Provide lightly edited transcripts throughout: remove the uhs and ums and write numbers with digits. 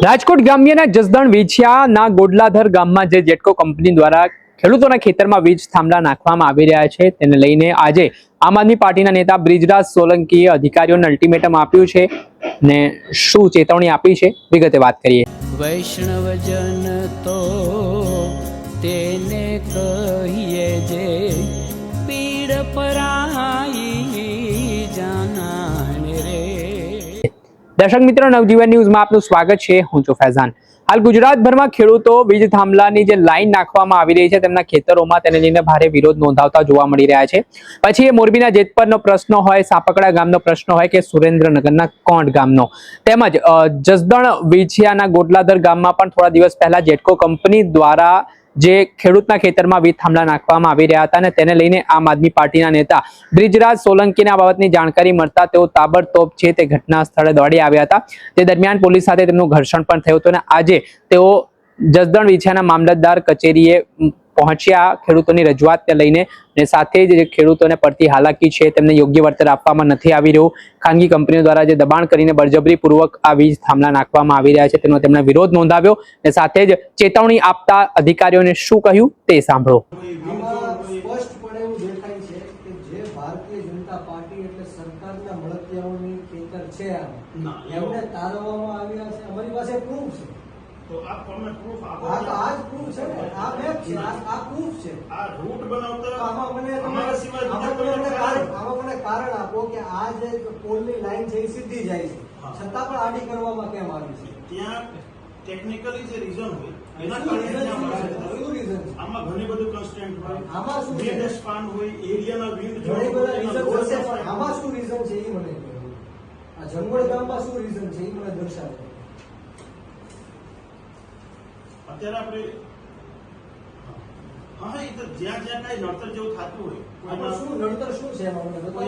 રાજકોટ ગ્રામ્યના જસદણ વેછિયાના ગોડલાધર ગામમાં જે જેટકો કંપની દ્વારા ખેડૂતોના ખેતરમાં વીજ થાંભલા નાખવામાં આવી રહ્યા છે તેને લઈને આજે આમ આદમી પાર્ટીના નેતા બ્રિજરાજ સોલંકીએ અધિકારીઓને અલ્ટિમેટમ આપ્યું છે ને શું ચેતવણી આપી છે વિગતે વાત કરીએ। વૈષ્ણવજન તો તેને કહીએ જે પીડ પરાઈ જાનાને રે। દર્શક મિત્રો, નવજીવન ન્યૂઝમાં આપનું સ્વાગત છે। હું છું ફૈઝાન। હાલ ગુજરાતભરમાં ખેડૂતો વીજ થાંભલાની જે લાઈન નાખવામાં આવી રહી છે તેમના ખેતરોમાં તેને લઈને ભારે વિરોધ નોંધાવતા જોવા મળી રહ્યા છે। પછી એ મોરબીના જેતપરનો પ્રશ્ન હોય, સાપકડા ગામનો પ્રશ્ન હોય કે સુરેન્દ્રનગરના કોંઢ ગામનો, તેમજ જસદણ વેછિયાના ગોડલાધર ગામમાં પણ થોડા દિવસ પહેલા જેટકો કંપની દ્વારા જે ખેડૂતના ખેતરમાં વીજ થાંભલા નાખવામાં આવી રહ્યા હતા અને તેને લઈને આમ આદમી પાર્ટીના નેતા બ્રિજરાજ સોલંકીને આ બાબતની જાણકારી મળતા તેઓ તાબડતોબ છે તે ઘટના સ્થળે દોડી આવ્યા હતા। તે દરમિયાન પોલીસ સાથે તેમનું ઘર્ષણ પણ થયું હતું અને આજે તેઓ જસદણ વેછિયાના મામલતદાર કચેરીએ પહોંચ્યા ખેડૂતોની રજૂઆતને લઈને, અને સાથે જ ખેડૂતોને પડતી હાલાકી છે તેમને યોગ્ય વળતર આપવામાં નથી આવી રહ્યું। ખાનગી કંપનીઓ દ્વારા જે દબાણ કરીને બળજબરીપૂર્વક આ વીજ થાંભલા નાખવામાં આવી રહ્યા છે તેનો તેમણે વિરોધ નોંધાવ્યો અને સાથે જ ચેતવણી આપતા અધિકારીઓને શું કહ્યું તે સાંભળો। સ્પષ્ટપણે એવું દેખાય છે કે જે ભારતીય જનતા પાર્ટી એટલે સરકારના મળતિયાઓની ખેતર છે એમને તારવવામાં આવ્યા છે। અમારી પાસે પ્રૂફ છે। તો આપ તમને પ્રૂફ આપો? આ જ પ્રૂફ છે ને, આ મેપ છે, આ પ્રૂફ છે। આ રૂટ બનાવતા આમાં મને અમારા સિવાય આમાં મને કારણ આપો કે આ જે પોલની લાઈન છે એ સીધી જાય છે, છતાં પણ આડી કરવામાં કેમ આવી છે? ત્યાં ટેકનિકલી જે રીઝન હોય એના શું કારણે રીઝન છે? આમાં ઘણી બધું કન્સ્ટન્ટ હોય, આમાં શું છે? વિન્ડ સ્પાન હોય, એરિયાના વિન્ડ ઘણી બધા રીઝન હશે, પણ આમાં શું રીઝન છે એ મને કહો। આ જંગોળ ગામમાં શું રીઝન છે એ મને દર્શાવો। અત્યારે આપણે હા એ તો જ્યાં જ્યાં કઈ નડતર જેવું થતું હોય આમાં શું નડતર શું છે એમાં મને બતાવો।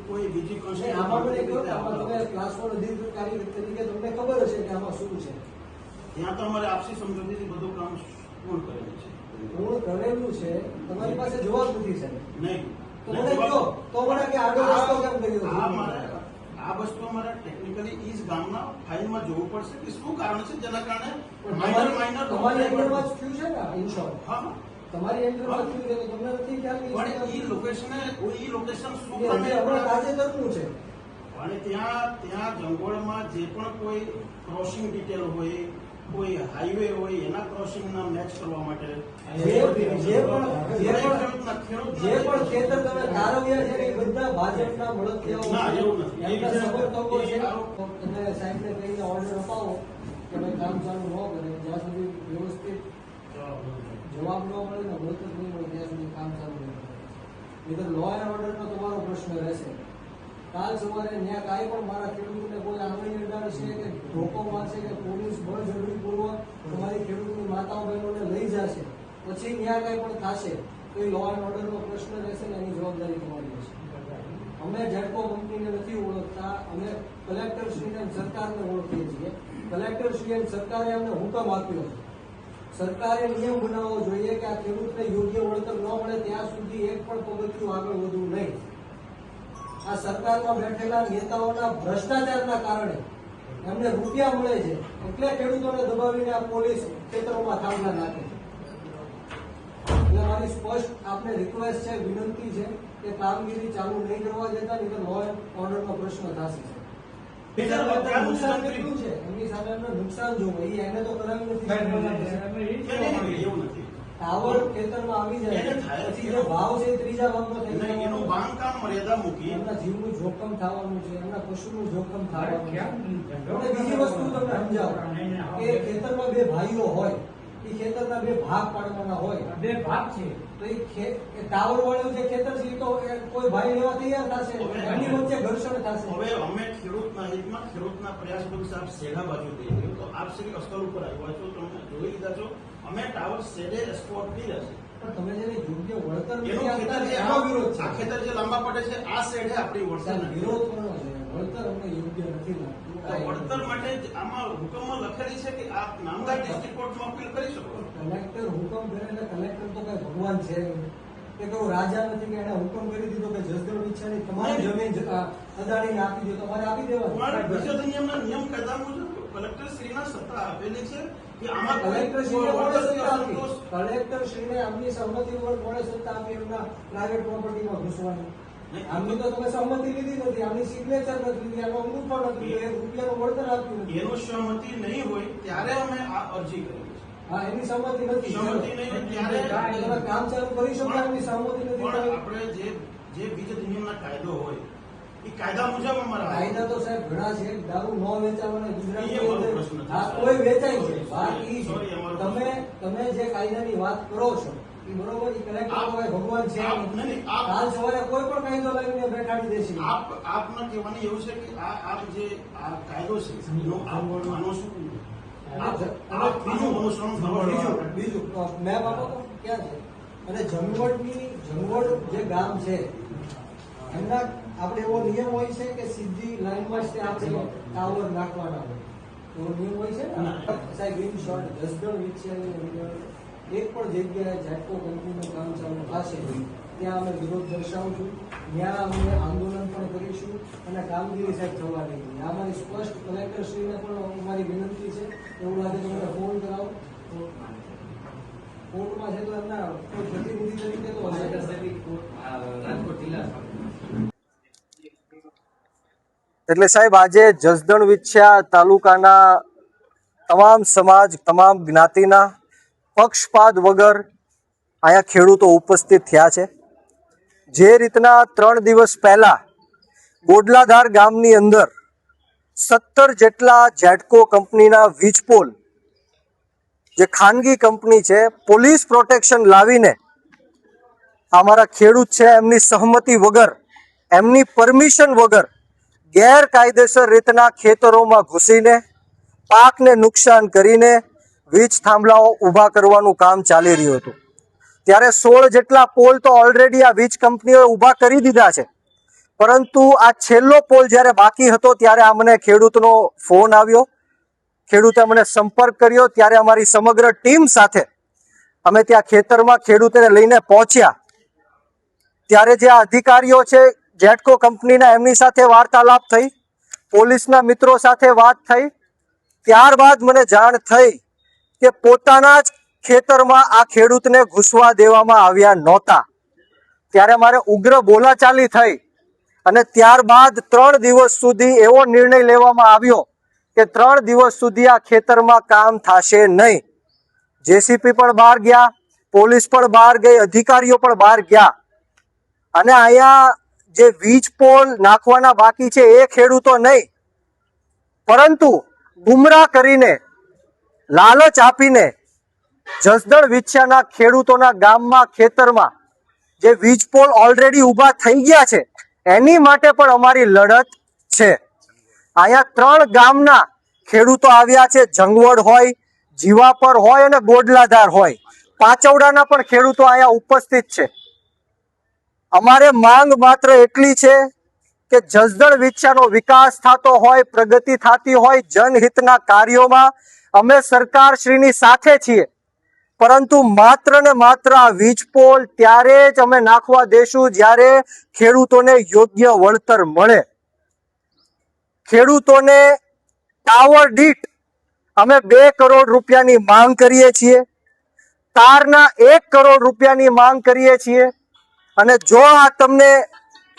કોઈ બીજી નહીં, આમાં મને કહો કે આમાં તમે ક્લાસ 1 અધિકારી તરીકે તમને ખબર હશે કે આમાં શું છે। ત્યાં તો અમારે આપસી સમજૂતીથી બધું કામ પૂર્ણ કરેલું છે। પૂર્ણ કરેલું છે, તમારી પાસે જવાબ નથી સાહેબ। નહીં તો મને કહો, તો મને કે આગળ રસ્તો કેમ કર્યો? આ વસ્તુ અમારે ટેકનિકલી ઈજ ગામના ફાઇલમાં જોવું પડશે કે શું કારણ છે જેના કારણે તમારી એન્ડરમાં જ થયું છે ને ઇન્શોર? હા, તમારી એન્ડરમાં થયું છે તો તમને નથી ખ્યાલ કે પણ ઈ લોકેશન શું હમણાં તાજેતરનું છે? અને ત્યાં જંગલમાં જે પણ કોઈ ક્રોસિંગ ડિટેલ હોય, કોઈ હાઈવે હોય એના ક્રોસિંગ ના મેચ કરવા માટે જે પણ ખેતર તમે તારવ્યા છે એ બધા ભાજપના મળતિયાઓ ના, એવું નથી। એમના સમર્થકો છે। તમે સાહેબને કહીને ઓર્ડર અપાવો કે ભાઈ કામ ચાલુ ન કરે, જ્યાં સુધી વ્યવસ્થિત જવાબ ન મળે ને વળતર નહીં મળે ત્યાં સુધી કામ ચાલુ નહીં કરે। નહીં તો લો એન્ડ ઓર્ડરનો તમારો પ્રશ્ન રહેશે। કાલ સવારે ત્યાં કાંઈ પણ મારા ખેડૂતોને કોઈ આંગળી અડાડશે કે ધોકો મારશે કે પોલીસ બળજબરીપૂર્વક તમારી ખેડૂતની માતાઓ બહેનોને લઈ જશે, પછી ત્યાં કાંઈ પણ થશે તો એ લો એન્ડ ઓર્ડરનો પ્રશ્ન રહેશે ને એની જવાબદારી તમારી હશે। અમે જેટકો કંપનીને નથી ઓળખતા, અમે કલેક્ટરશ્રીને સરકારને ઓળખીએ છીએ। કલેક્ટરશ્રી અને સરકારે અમને હુકમ આપ્યો છે, સરકારે નિયમ બનાવવો જોઈએ કે આ ખેડૂતને યોગ્ય વળતર ન મળે ત્યાં સુધી એક પણ પગથિયું આગળ વધવું નહીં। આ સરકારમાં બેઠેલા નેતાઓના ભ્રષ્ટાચારના કારણે એમને રૂપિયા મળે છે એટલે ખેડૂતોને દબાવીને આ પોલીસ ક્ષેત્રોમાં થાંભલા નાખે છે। એટલે મારી સ્પષ્ટ આપને રિક્વેસ્ટ છે, વિનંતી છે કે કામગીરી ચાલુ નહીં કરવા દેતા, નહીં તો લો એન્ડ ઓર્ડરનો પ્રશ્ન થશે। નુકસાન કેટલું છે એમની સામે એમને નુકસાન જોવું, એને તો કરાવી નથી। એવું નથી। ટાવર ખેતરમાં આવી જાય પછી જે ભાવ છે ત્રીજા ભાગમાં થઈ જાય, એનું બાંધકામ મર્યાદા મૂકી એમના જીવનું જોખમ થવાનું છે, એમના પશુનું જોખમ થવાનું છે। અને બીજી વસ્તુ તમને સમજાવો કે ખેતરમાં બે ભાઈઓ હોય, એ ખેતરના બે ભાગ પાડવાના હોય, બે ભાગ છે તો એ ટાવર વાળું જે ખેતર છે એ તો કોઈ ભાઈ લેવા તૈયાર થશે, એની વચ્ચે ઘર્ષણ થશે। હવે અમે ખેડૂતના હિતમાં ખેડૂતના પ્રયાસ બક્ષ આપ સેડા બાજુ દઈ ગયો તો આપ શ્રી અસ્તર ઉપર આવ્યા છો, તમે જોઈ લીધા છો, અમે ટાવર સેડે સ્પોટ નહીં રહેશે, પણ તમે જેને યોગ્ય વળતર એનો ખેતર જે એનો વિરોધ છે। આ ખેતર જે લાંબા પડે છે આ સેડે આપણી વળતર વિરોધ કરવો છે, વળતર અમને યોગ્ય નથી લાગતું। વળતર માટે આમાં હુકમમાં લખેલી છે કે આપ નામદાર ડિસ્ટ્રિક્ટ કોર્ટમાં અપીલ કરી શકો। કલેક્ટર હુકમ કરે એટલે કલેક્ટર તો કઈ ભગવાન છે કે કોઈ રાજા નથી કે એને હુકમ કરી દીધો કે જસદણ વેછિયાની તમારી જમીન અદાણીને આપી દો, તમારે આપી દેવાની। બીજો નિયમ કાયદા મુજબ કલેક્ટરશ્રીના સત્તા આપેલી છે કે આમાં કોઈ કલેક્ટરશ્રીને કોણે સત્તા આપી? અસંતોષ કલેક્ટરશ્રીને આમની સહમતિ વગર કોણે સત્તા આપી એમના પ્રાઇવેટ પ્રોપર્ટીમાં ઘૂસવાની? આમની તો તમે સહમતિ લીધી નથી, આમની સિગ્નેચર નથી લીધી, આનો અંગૂઠો નથી, એક રૂપિયાનું વળતર આપ્યું નથી. એનો સહમતિ નહીં હોય ત્યારે અમે આ અરજી કરી છે. હા, એની સહમતિ નથી. સહમતિ નહીં હોય ત્યારે તમે કામ ચાલુ કરી શકો, એમની સહમતિ નથી. પણ આપણે જે વીજ અધિનિયમના કાયદો હોય એ કાયદા મુજબ અમારા કાયદા તો સાહેબ ઘણા છે. દારૂ ન વેચાવાના એ ગુજરાતની અમારો અંદર પ્રશ્ન છે. હા, કોઈ વેચાય છે. વાત ઈ Sorry, છે. અમારો તમે જે કાયદાની વાત કરો છો એ બરોબર, એ કલેક્ટર હોય ભગવાન છે નહીં. કાલ સવારે કોઈ પણ કાયદો લાવીને બેઠાડી દેશે. આપના કહેવાની એવું છે કે આપ જે આ કાયદો છે એનો આનો શું આનું અનુસરણ કરવાનું. બીજું મેપ આપો તો ક્યાં છે? અને જંગવડ જે ગામ છે એમના આપણે એવો નિયમ હોય છે કે સીધી લાઈનમાં જ આપણે ટાવર નાખવાના હોય, એવો નિયમ હોય છે ને સાહેબ. ઇન શોર્ટ, જસદણ વિછિયાની અંદર એક પણ જગ્યાએ જેટકો કંપનીનું કામ ચાલુ થશે ત્યાં અમે વિરોધ દર્શાવશું, ત્યાં અમે આંદોલન પણ કરીશું અને કામગીરી સાહેબ થવાની છે. આ મારી સ્પષ્ટ કલેક્ટરશ્રીને પણ અમારી વિનંતી છે. એવું લાગે તો મને ફોન કરાવો. કોર્ટમાં છે તો એમના કોઈ પ્રતિનિધિ તરીકે તો હશે. એટલે સાહેબ આજે જસદણ વિછિયા તાલુકાના તમામ સમાજ, તમામ જ્ઞાતિના પક્ષપાત વગર અહીંયા ખેડૂતો ઉપસ્થિત થયા છે. જે રીતના 3 દિવસ પહેલા ગોડલાધાર ગામની અંદર 17 જેટલા જેટકો કંપનીના વીજપોલ, જે ખાનગી કંપની છે, પોલીસ પ્રોટેક્શન લાવીને અમારા ખેડૂત છે એમની સહમતિ વગર, એમની પરમિશન વગર ગેરકાયદેસર રીતના ખેતરોમાં ઘૂસીને પાકને નુકસાન કરીને વીજ થાંભલાઓ ઊભા કરવાનું કામ ચાલી રહ્યું હતું. ત્યારે 16 જેટલા પોલ તો ઓલરેડી આ વીજ કંપનીઓએ ઊભા કરી દીધા છે, પરંતુ આ છેલ્લો પોલ જ્યારે બાકી હતો ત્યારે અમને ખેડૂતનો ફોન આવ્યો, ખેડૂતે અમને સંપર્ક કર્યો. ત્યારે અમારી સમગ્ર ટીમ સાથે અમે ત્યાં ખેતરમાં ખેડૂતને લઈને પહોંચ્યા. ત્યારે જે આ અધિકારીઓ છે જેટકો કંપનીના, એમની સાથે વાર્તાલાપ થઈ, પોલીસના મિત્રો સાથે વાત થઈ. ત્યારબાદ મને જાણ થઈ કે પોતાના જ ખેતરમાં આ ખેડૂતને ઘૂસવા દેવામાં આવ્યા નહોતા. ત્યારે મારે ઉગ્ર બોલાચાલી થઈ અને ત્યારબાદ 3 દિવસ સુધી એવો નિર્ણય લેવામાં આવ્યો કે 3 દિવસ સુધી આ ખેતરમાં કામ થશે નહીં. જેસીપી પણ બહાર ગયા, પોલીસ પણ બહાર ગઈ, અધિકારીઓ પણ બહાર ગયા. અને અહીંયા જે વીજ પોલ નાખવાના બાકી છે એ ખેડૂતો નહીં, પરંતુ ગુમરાહ કરીને, લાલચ આપીને જસદણ વિછિયાના ખેડૂતોના ગામમાં, ખેતરમાં જે વીજ પોલ ઓલરેડી ઊભા થઈ ગયા છે એની માટે પણ અમારી લડત છે. અહીંયા 3 ગામના ખેડૂતો આવ્યા છે. જંગવડ હોય, જીવાપર હોય અને ગોડલાધાર હોય, પાંચવડાના પણ ખેડૂતો અહીંયા ઉપસ્થિત છે. અમારે માંગ માત્ર એટલી છે કે જસદણ વિછિયાનો વિકાસ થતો હોય, પ્રગતિ થતી હોય, જનહિતના કાર્યોમાં અમે સરકારશ્રીની સાથે છીએ, પરંતુ માત્ર ને માત્ર આ વીજ પોલ ત્યારે જ અમે નાખવા દેશું જ્યારે ખેડૂતોને યોગ્ય વળતર મળે. ખેડૂતોને ટાવર દીઠ અમે 2 કરોડ રૂપિયાની માંગ કરીએ છીએ, તારના 1 કરોડ રૂપિયાની માંગ કરીએ છીએ. અને જો આ તમને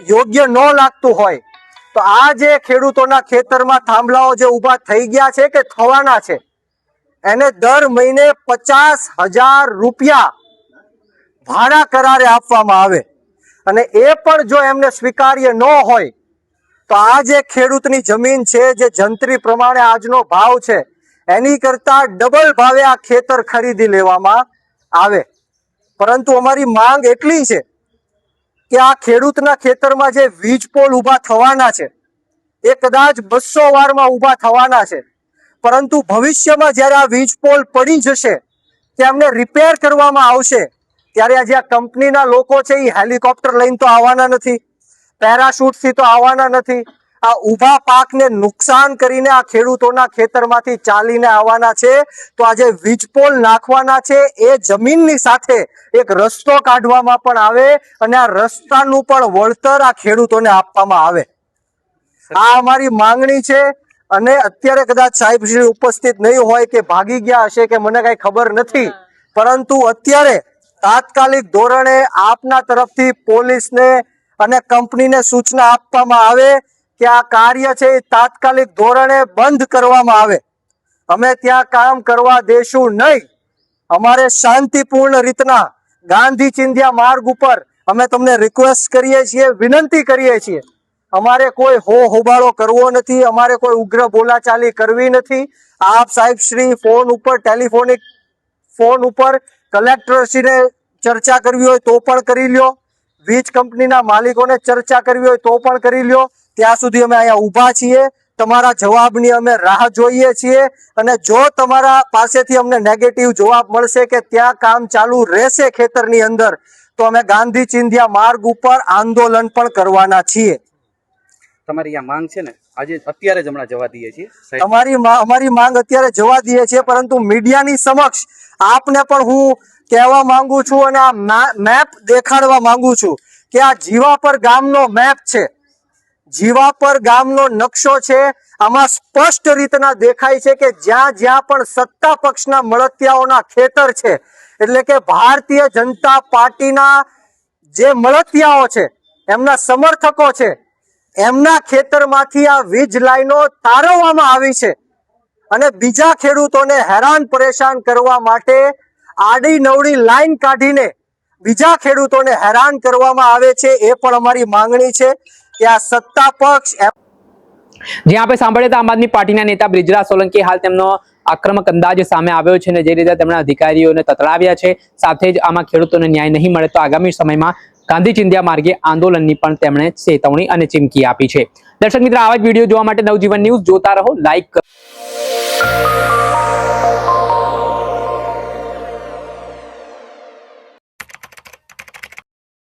યોગ્ય ન લાગતું હોય તો આ જે ખેડૂતોના ખેતરમાં થાંભલાઓ જે ઊભા થઈ ગયા છે કે થવાના છે, એને દર મહિને 50,000 રૂપિયા ભાડા કરારે આપવામાં આવે. અને એ પણ જો એમને સ્વીકાર્ય ન હોય તો આ જે ખેડૂતની જમીન છે, જે જંત્રી પ્રમાણે આજનો ભાવ છે એની કરતા ડબલ ભાવે આ ખેતર ખરીદી લેવામાં આવે. પરંતુ અમારી માંગ એટલી છે કે આ ખેડૂતના ખેતરમાં જે વીજ પોલ ઊભા થવાના છે એ કદાચ 200 વારમાં ઊભા થવાના છે, પરંતુ ભવિષ્યમાં જ્યારે આ વીજ પોલ પડી જશે, તેમને રિપેર કરવામાં આવશે, ત્યારે આ જે આ કંપનીના લોકો છે એ હેલિકોપ્ટર લઈને તો આવવાના નથી, પેરાશૂટથી તો આવવાના નથી. આ ઊભા પાકને નુકસાન કરીને આ ખેડૂતોના ખેતરમાંથી ચાલીને આવવાના છે. તો આ જે વીજ પોલ નાખવાના છે એ જમીનની સાથે એક રસ્તો કાઢવામાં પણ આવે અને આ રસ્તાનું પણ વળતર આ ખેડૂતોને આપવામાં આવે. આ અમારી માંગણી છે. અને અત્યારે કદાચ સાહેબ શ્રી ઉપસ્થિત નહીં હોય કે ભાગી ગયા હશે કે મને કઈ ખબર નથી, પરંતુ અત્યારે તાત્કાલિક ધોરણે આપના તરફથી પોલીસને અને કંપનીને સૂચના આપવામાં આવે કે આ કાર્ય છે એ તાત્કાલિક ધોરણે બંધ કરવામાં આવે. અમે ત્યાં કામ કરવા દેશું નહીં. અમારે શાંતિપૂર્ણ રીતના ગાંધી ચિંધ્યા માર્ગ ઉપર અમે તમને રિક્વેસ્ટ કરીએ છીએ, વિનંતી કરીએ છીએ. અમારે કોઈ હોબાળો કરવો નથી, અમારે કોઈ ઉગ્ર બોલાચાલી કરવી નથી. આપ સાહેબ શ્રી ફોન ઉપર, ટેલિફોનિક ફોન ઉપર કલેક્ટરશ્રીને ચર્ચા કરવી હોય તો પણ કરી લ્યો, વીજ કંપનીના માલિકોને ચર્ચા કરવી હોય તો પણ કરી લ્યો. ત્યાં સુધી અમે અહીંયા ઊભા છીએ, તમારા જવાબની અમે રાહ જોઈએ છીએ. અને જો તમારા પાસેથી અમને નેગેટિવ જવાબ મળશે કે ત્યાં કામ ચાલુ રહેશે ખેતરની અંદર, તો અમે ગાંધી ચિંધ્યા માર્ગ ઉપર આંદોલન પણ કરવાના છીએ. તમારી આ માંગ છે ને આજે અત્યારે જ હમણાં જવા દઈએ છીએ સાહેબ. અમારી માંગ અત્યારે જવા દઈએ છીએ, પરંતુ મીડિયાની સમક્ષ આપને પણ હું કહેવા માંગુ છું અને આ મેપ દેખાડવા માંગુ છું કે આ જીવાપર ગામનો મેપ છે, જીવાપર ગામનો નકશો છે. આમાં સ્પષ્ટ રીતના દેખાય છે કે જ્યાં જ્યાં પણ સત્તા પક્ષના મળતિયાઓના ખેતર છે, એટલે કે ભારતીય જનતા પાર્ટીના જે મળતિયાઓ છે, એમના સમર્થકો છે, એમના ખેતરમાંથી આ વીજ લાઈનો તારવવામાં આવી છે અને બીજા ખેડૂતોને હેરાન પરેશાન કરવા માટે આડી નવડી લાઈન કાઢીને બીજા ખેડૂતોને હેરાન કરવામાં આવે છે. એ પણ અમારી માંગણી છે કે આ સત્તા પક્ષ જે આપણે સાંભળ્યા હતા આમ આદમી પાર્ટીના નેતા બ્રિજરાજ સોલંકી હાલ તેમનો આક્રમક અંદાજ સામે આવ્યો છે અને જે રીતે તેમણે અધિકારીઓને તતડાવ્યા છે, સાથે જ આમાં ખેડૂતોને ન્યાય નહીં મળે તો આગામી સમયમાં ગાંધી ચિંધ્યા માર્ગે આંદોલનની પણ તેમણે ચેતવણી અને ચીમકી આપી છે. દર્શક મિત્રો, આવા જ વિડીયો જોવા માટે નવજીવન ન્યૂઝ જોતા રહો, લાઈક કરો.